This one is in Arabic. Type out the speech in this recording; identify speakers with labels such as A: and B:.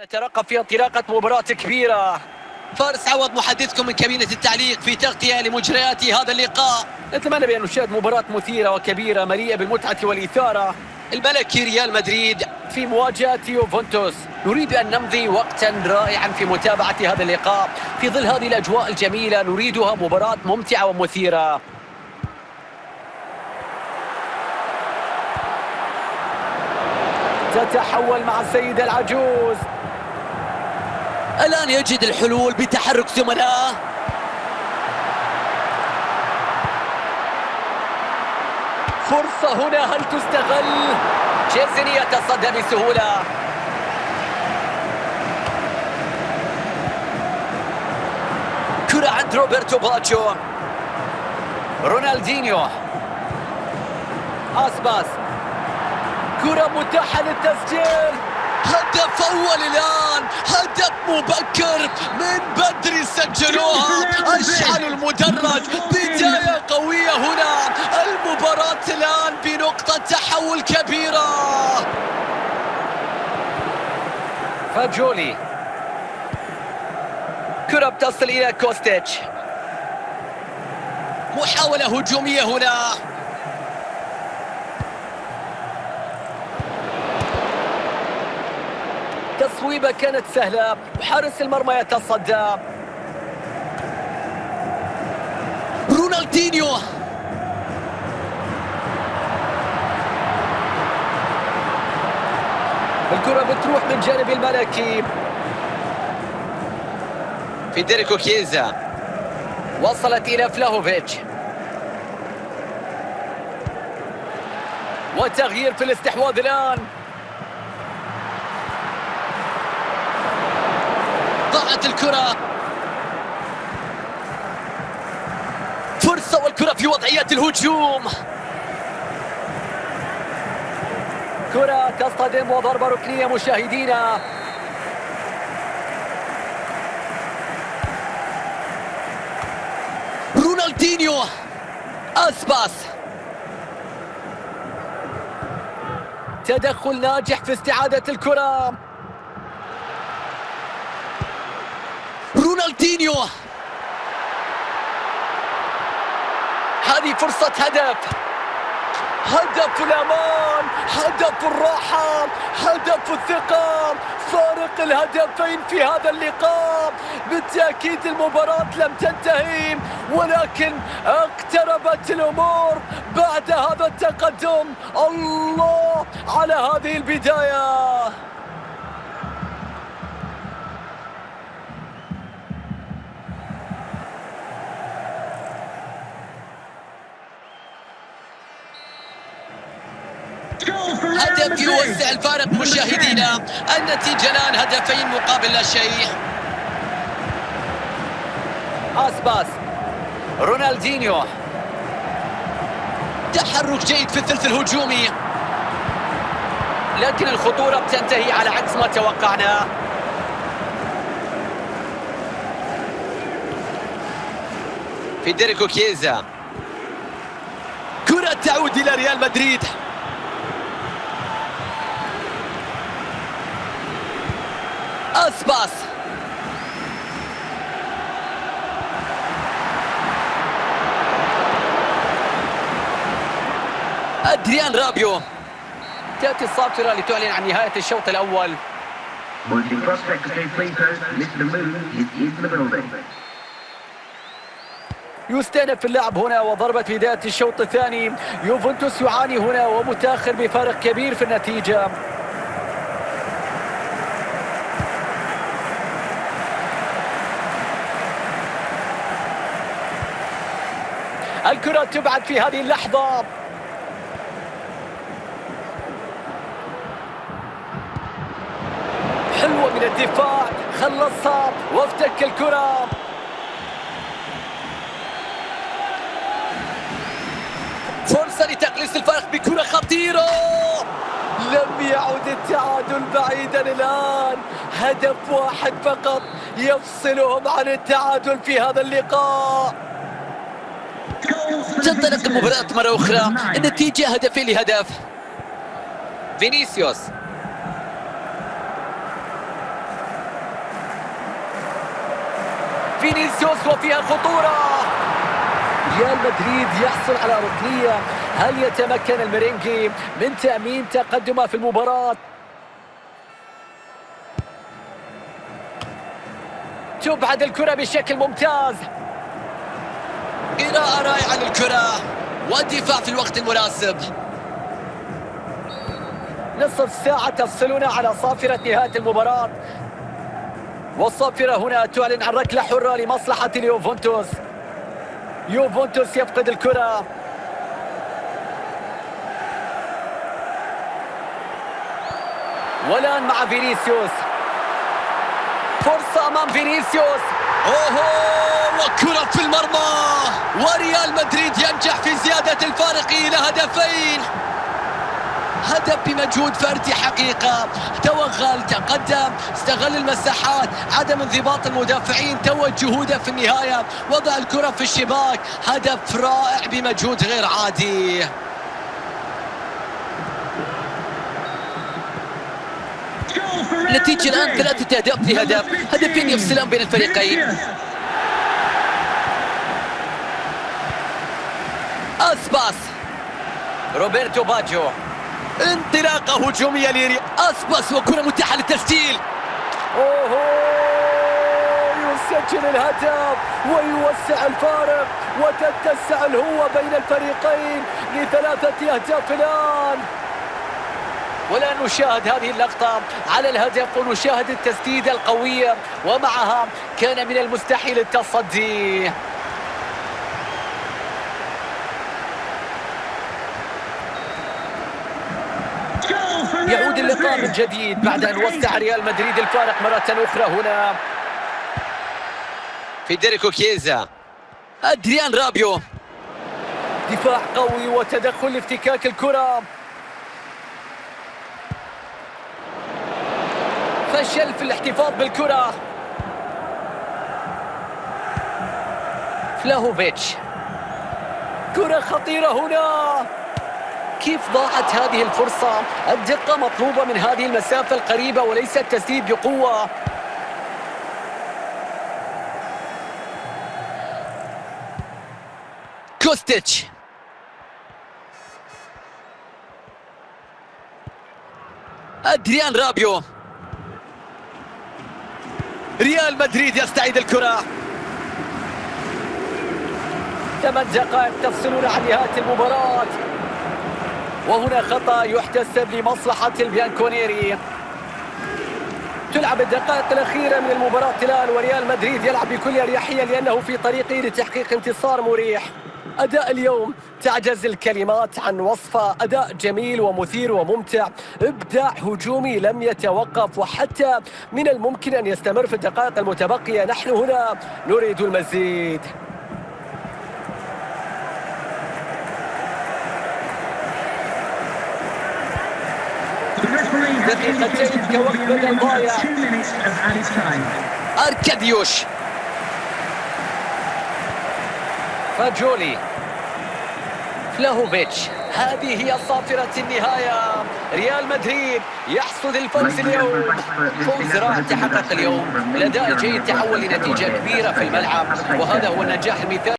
A: نترقب في انطلاقة مباراة كبيرة.
B: فارس عوض محدثكم من كابينة التعليق في تغطية لمجريات هذا اللقاء.
A: نتمنى بأن نشاهد مباراة مثيرة وكبيرة مليئة بالمتعة والإثارة.
B: الملكي ريال مدريد
A: في مواجهة يوفنتوس. نريد أن نمضي وقتا رائعا في متابعة هذا اللقاء في ظل هذه الأجواء الجميلة. نريدها مباراة ممتعة ومثيرة. تتحول مع السيد العجوز.
B: الآن يجد الحلول بتحرك زملائه.
A: فرصة هنا، هل تستغل؟ تشيزني يتصدى بسهولة.
B: كرة عند روبرتو باجيو.
A: رونالدينيو. أسباس. كرة متاحة للتسجيل.
B: هدف أول الآن، هدف مبكر من بدري سجلوها. أشعلوا المدرج، بداية قوية هنا. المباراة الآن بنقطة تحول كبيرة.
A: فاجولي. كرة بتصل إلى كوستيتش.
B: محاولة هجومية هنا.
A: تصويبة كانت سهلة وحارس المرمى يتصدى.
B: رونالدينيو.
A: الكرة بتروح من جانب الملكي.
B: فيدريكو كيزا.
A: وصلت إلى فلاهوفيتش. وتغيير في الاستحواذ الآن.
B: ضاعت الكرة. فرصة والكرة في وضعية الهجوم.
A: كرة تصطدم وضربة ركنية مشاهدينا.
B: رونالدينيو. أسباس.
A: تدخل ناجح في استعادة الكرة.
B: رونالدينيو.
A: هذه فرصة هدف. هدف الأمان، هدف الراحة، هدف الثقة. فارق الهدفين في هذا اللقاء. بالتأكيد المباراة لم تنتهي، ولكن اقتربت الأمور بعد هذا التقدم. الله على هذه البداية.
B: هدف يوسع الفارق مشاهدينا. النتيجة الآن هدفين مقابل لا شيء.
A: أسباس. رونالدينيو.
B: تحرك جيد في الثلث الهجومي،
A: لكن الخطورة بتنتهي على عكس ما توقعنا.
B: فيدريكو كيزا. كرة تعود إلى ريال مدريد. أسباس. أدريان رابيو.
A: تأتي الصافرة لتعلن عن نهاية الشوط الأول. يستأنف اللعب هنا وضربة بداية الشوط الثاني. يوفنتوس يعاني هنا ومتأخر بفارق كبير في النتيجة. الكرة تبعد في هذه اللحظة. حلوة من الدفاع، خلصها وافتك الكرة.
B: فرصة لتقليص الفارق بكرة خطيرة.
A: لم يعد التعادل بعيدا الآن. هدف واحد فقط يفصلهم عن التعادل في هذا اللقاء.
B: تنطلق المباراة مرة أخرى. النتيجة هدفين لهدف.
A: فينيسيوس. فينيسيوس وفيها خطورة. ريال مدريد يحصل على ركنية. هل يتمكن الميرينجي من تأمين تقدمه في المباراة؟ تبعد الكرة بشكل ممتاز.
B: قراءة رائعة للكرة والدفاع في الوقت المناسب.
A: نصف ساعة تفصلنا على صافرة نهاية المباراة، والصافرة هنا تعلن عن ركلة حرة لمصلحة اليوفنتوس. يوفنتوس يفقد الكرة. والآن مع فينيسيوس، فرصة أمام فينيسيوس.
B: أوهو، وكرة في المرمى، وريال مدريد ينجح في زيادة الفارق إلى هدفين. هدف بمجهود فردي حقيقة. توغل، تقدم، استغل المساحات، عدم انضباط المدافعين، توج جهوده في النهاية، وضع الكرة في الشباك. هدف رائع بمجهود غير عادي.
A: نتيجة الآن 3 أهداف لهدف، هدفين يفصلان بين الفريقين. أسباس، روبرتو باجيو، انطلاقة هجومية ليري أسباس، وكرة متاحة للتسجيل. أوهو، يسجل الهدف ويوسع الفارق، وتتسع الهوة بين الفريقين ل3 أهداف الآن. والآن نشاهد هذه اللقطة على الهدف ونشاهد التسديدة القوية، ومعها كان من المستحيل التصدي. يعود اللقاء من جديد بعد أن وسع ريال مدريد الفارق مرة أخرى. هنا
B: فيدريكو كيزا، أدريان رابيو،
A: دفاع قوي وتدخل لافتكاك الكرة. فشل في الاحتفاظ بالكرة. فلاهوفيتش، كرة خطيرة هنا. كيف ضاعت هذه الفرصة؟ الدقة مطلوبة من هذه المسافة القريبة وليس التسديد بقوة.
B: كوستيتش، أدريان رابيو. ريال مدريد يستعيد الكرة.
A: 8 دقائق تفصلون عن نهاية المباراة، وهنا خطأ يحتسب لمصلحة البيانكونيري. تلعب الدقائق الأخيرة من المباراة الآن، وريال مدريد يلعب بكل أريحية لأنه في طريقه لتحقيق انتصار مريح. أداء اليوم تعجز الكلمات عن وصفه. أداء جميل ومثير وممتع، إبداع هجومي لم يتوقف، وحتى من الممكن أن يستمر في الدقائق المتبقية. نحن هنا نريد المزيد. دقيقتين كوقت بدل ضايع.
B: أركاديوش،
A: فاجولي، فلاهوفيتش. هذه هي صافرة النهاية. ريال مدريد يحصد الفوز اليوم، فوز رائع تحقق اليوم. الأداء الجيد تحول لنتيجة كبيرة في الملعب، وهذا هو النجاح المثالي.